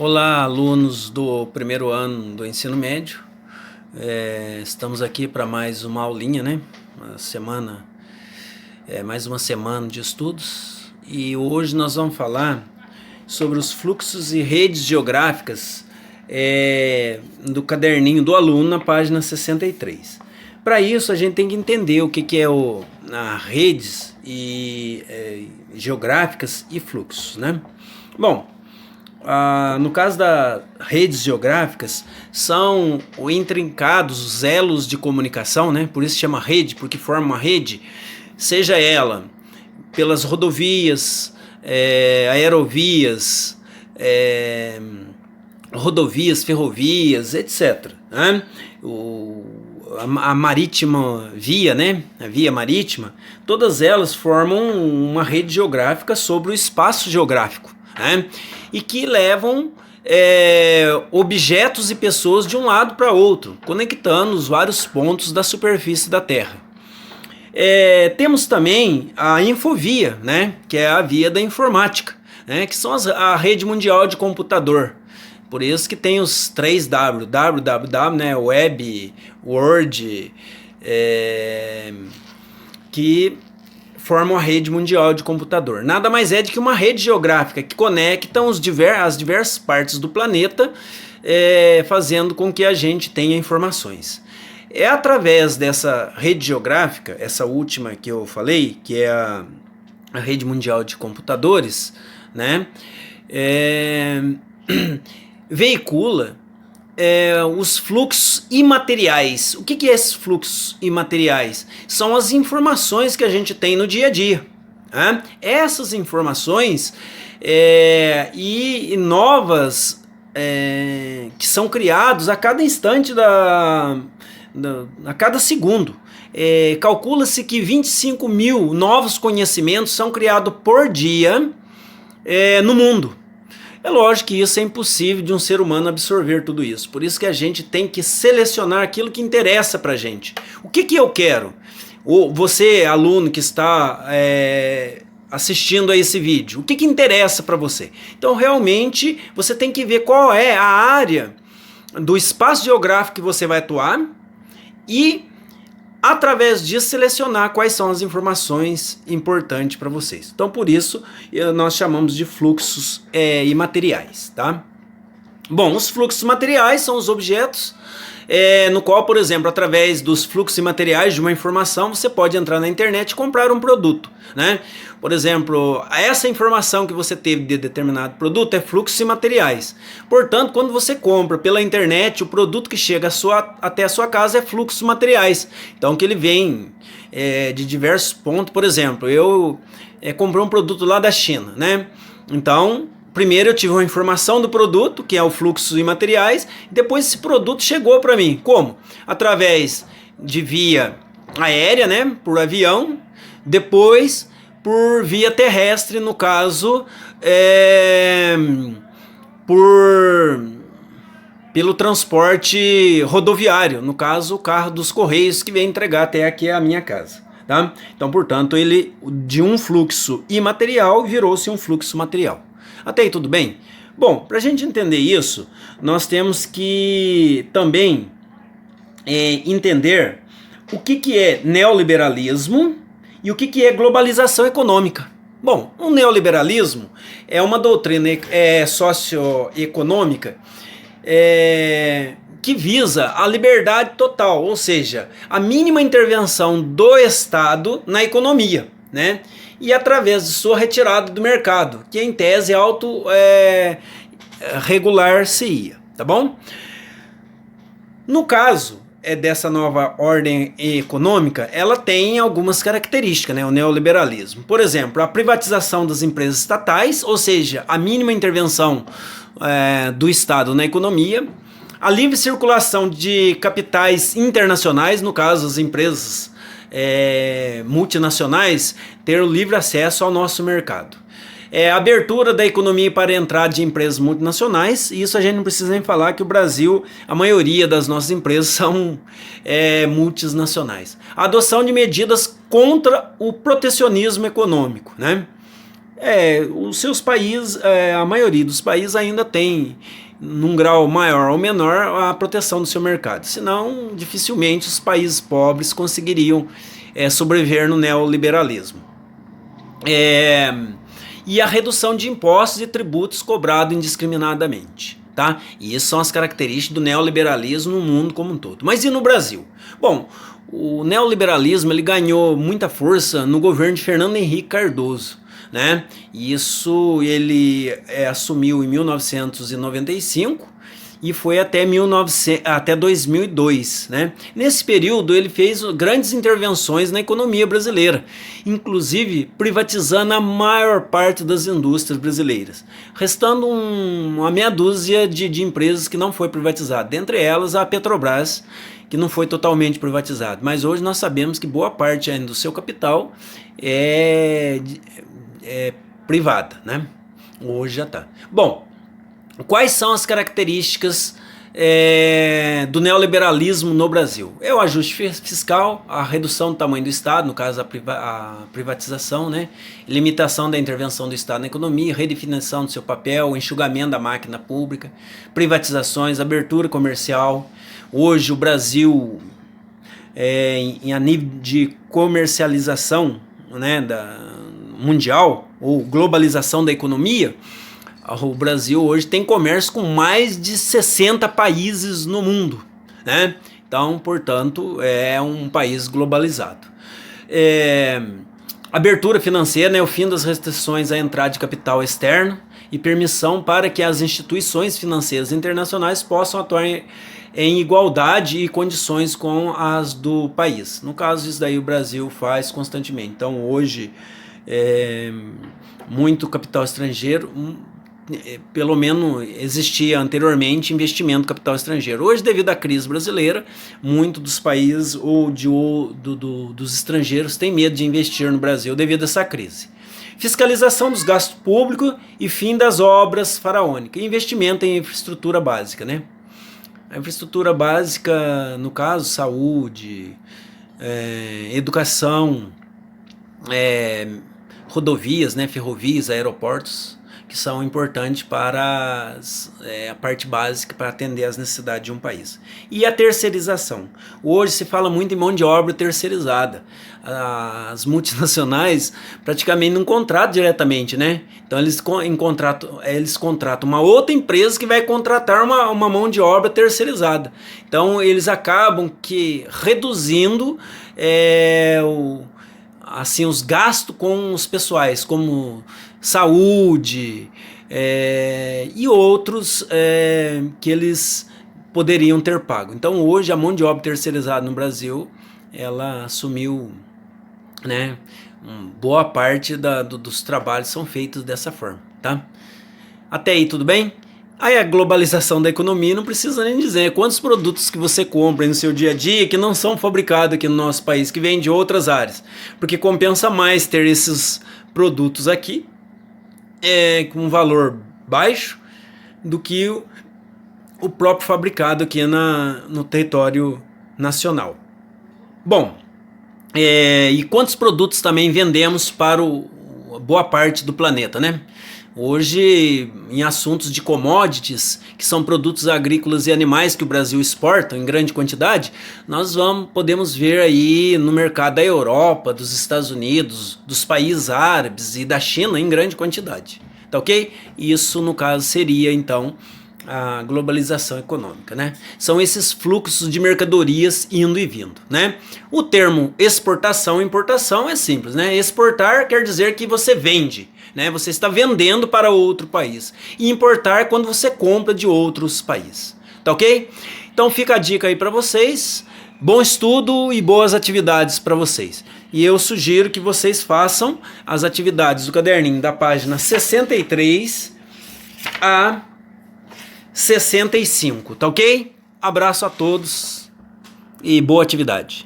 Olá, alunos do primeiro ano do ensino médio. Estamos aqui para mais uma aulinha, né? Mais uma semana de estudos. E hoje nós vamos falar sobre os fluxos e redes geográficas do caderninho do aluno na página 63. Para isso a gente tem que entender o que é redes geográficas e fluxos, né? Bom, no caso das redes geográficas, são intrincados os elos de comunicação, né? Por isso se chama rede, porque forma uma rede, seja ela pelas rodovias, aerovias, rodovias, ferrovias, etc. Né? A marítima via, né? A via marítima, todas elas formam uma rede geográfica sobre o espaço geográfico, né? E que levam objetos e pessoas de um lado para outro, conectando os vários pontos da superfície da Terra. Temos também a infovia, né? Que é a via da informática, né? Que são a rede mundial de computador. Por isso que tem os 3W, www, né? Web, Word, que formam a rede mundial de computador. Nada mais é do que uma rede geográfica que conecta as diversas partes do planeta, fazendo com que a gente tenha informações. É através dessa rede geográfica, essa última que eu falei, que é a rede mundial de computadores, né? Veicula os fluxos imateriais. O que é esses fluxos imateriais? São as informações que a gente tem no dia a dia. Né? Essas informações e novas que são criados a cada instante, a cada segundo. Calcula-se que 25 mil novos conhecimentos são criados por dia no mundo. É lógico que isso é impossível de um ser humano absorver tudo isso. Por isso que a gente tem que selecionar aquilo que interessa pra gente. O que eu quero? Você, aluno que está assistindo a esse vídeo, o que interessa para você? Então, realmente, você tem que ver qual é a área do espaço geográfico que você vai atuar e, através disso, selecionar quais são as informações importantes para vocês. Então, por isso, nós chamamos de fluxos imateriais, tá? Bom, os fluxos materiais são os objetos no qual, por exemplo, através dos fluxos imateriais de uma informação, você pode entrar na internet e comprar um produto, né? Por exemplo, essa informação que você teve de determinado produto é fluxos imateriais. Portanto, quando você compra pela internet, o produto que chega até a sua casa é fluxos materiais. Então, que ele vem de diversos pontos. Por exemplo, eu comprei um produto lá da China, né? Então, primeiro eu tive uma informação do produto, que é o fluxo imateriais, e depois esse produto chegou para mim. Como? Através de via aérea, né? Por avião, depois por via terrestre, no caso, pelo transporte rodoviário, no caso, o carro dos Correios que vem entregar até aqui a minha casa. Tá? Então, portanto, ele de um fluxo imaterial virou-se um fluxo material. Até aí tudo bem? Bom, para a gente entender isso, nós temos que também entender o que é neoliberalismo e o que é globalização econômica. Bom, o neoliberalismo é uma doutrina socioeconômica que visa a liberdade total, ou seja, a mínima intervenção do Estado na economia, né? E através de sua retirada do mercado, que em tese regular-se-ia, tá bom? No caso dessa nova ordem econômica, ela tem algumas características, né? O neoliberalismo. Por exemplo, a privatização das empresas estatais, ou seja, a mínima intervenção do Estado na economia, a livre circulação de capitais internacionais, no caso as empresas multinacionais, ter o livre acesso ao nosso mercado. A abertura da economia para a entrada de empresas multinacionais, e isso a gente não precisa nem falar que o Brasil, a maioria das nossas empresas são multinacionais. A adoção de medidas contra o protecionismo econômico, né? Os seus países, a maioria dos países ainda tem, num grau maior ou menor, a proteção do seu mercado. Senão, dificilmente os países pobres conseguiriam sobreviver no neoliberalismo. E a redução de impostos e tributos cobrados indiscriminadamente. Tá? E essas são as características do neoliberalismo no mundo como um todo. Mas e no Brasil? Bom, o neoliberalismo ele ganhou muita força no governo de Fernando Henrique Cardoso, né? Isso ele assumiu em 1995 e foi até 2002, né? Nesse período ele fez grandes intervenções na economia brasileira, inclusive privatizando a maior parte das indústrias brasileiras, restando uma meia dúzia de empresas que não foi privatizada, dentre elas a Petrobras, que não foi totalmente privatizada, mas hoje nós sabemos que boa parte ainda do seu capital é privada, né? Hoje já está. Bom, quais são as características do neoliberalismo no Brasil? É o ajuste fiscal, a redução do tamanho do Estado, no caso a privatização, né? Limitação da intervenção do Estado na economia, redefinição do seu papel, enxugamento da máquina pública, privatizações, abertura comercial. Hoje o Brasil, a nível de comercialização, né, mundial, ou globalização da economia, o Brasil hoje tem comércio com mais de 60 países no mundo, né? Então, portanto, é um país globalizado. Abertura financeira, né? O fim das restrições à entrada de capital externo e permissão para que as instituições financeiras internacionais possam atuar em igualdade e condições com as do país. No caso, isso daí o Brasil faz constantemente. Então, hoje, muito capital estrangeiro, pelo menos existia anteriormente investimento capital estrangeiro. Hoje, devido à crise brasileira, muitos dos países ou dos estrangeiros têm medo de investir no Brasil devido a essa crise. Fiscalização dos gastos públicos e fim das obras faraônicas. Investimento em infraestrutura básica, né? A infraestrutura básica, no caso, saúde, educação, rodovias, né, ferrovias, aeroportos, que são importantes para a parte básica para atender às necessidades de um país. E a terceirização. Hoje se fala muito em mão de obra terceirizada. As multinacionais praticamente não contratam diretamente, né? Então eles contratam uma outra empresa que vai contratar uma mão de obra terceirizada. Então eles acabam reduzindo os gastos com os pessoais, como saúde e outros que eles poderiam ter pago. Então hoje a mão de obra terceirizada no Brasil, ela assumiu, né, boa parte dos trabalhos são feitos dessa forma, tá? Até aí tudo bem? Aí a globalização da economia não precisa nem dizer quantos produtos que você compra no seu dia a dia que não são fabricados aqui no nosso país, que vêm de outras áreas, porque compensa mais ter esses produtos aqui com um valor baixo do que o próprio fabricado aqui no território nacional. Bom, e quantos produtos também vendemos para boa parte do planeta, né? Hoje, em assuntos de commodities, que são produtos agrícolas e animais que o Brasil exporta em grande quantidade, nós podemos ver aí no mercado da Europa, dos Estados Unidos, dos países árabes e da China em grande quantidade, tá ok? Isso, no caso, seria, então, a globalização econômica, né? São esses fluxos de mercadorias indo e vindo, né? O termo exportação e importação é simples, né? Exportar quer dizer que você vende, né? Você está vendendo para outro país. E importar quando você compra de outros países, tá ok? Então fica a dica aí para vocês. Bom estudo e boas atividades para vocês. E eu sugiro que vocês façam as atividades do caderninho da página 63 a 65, tá ok? Abraço a todos e boa atividade.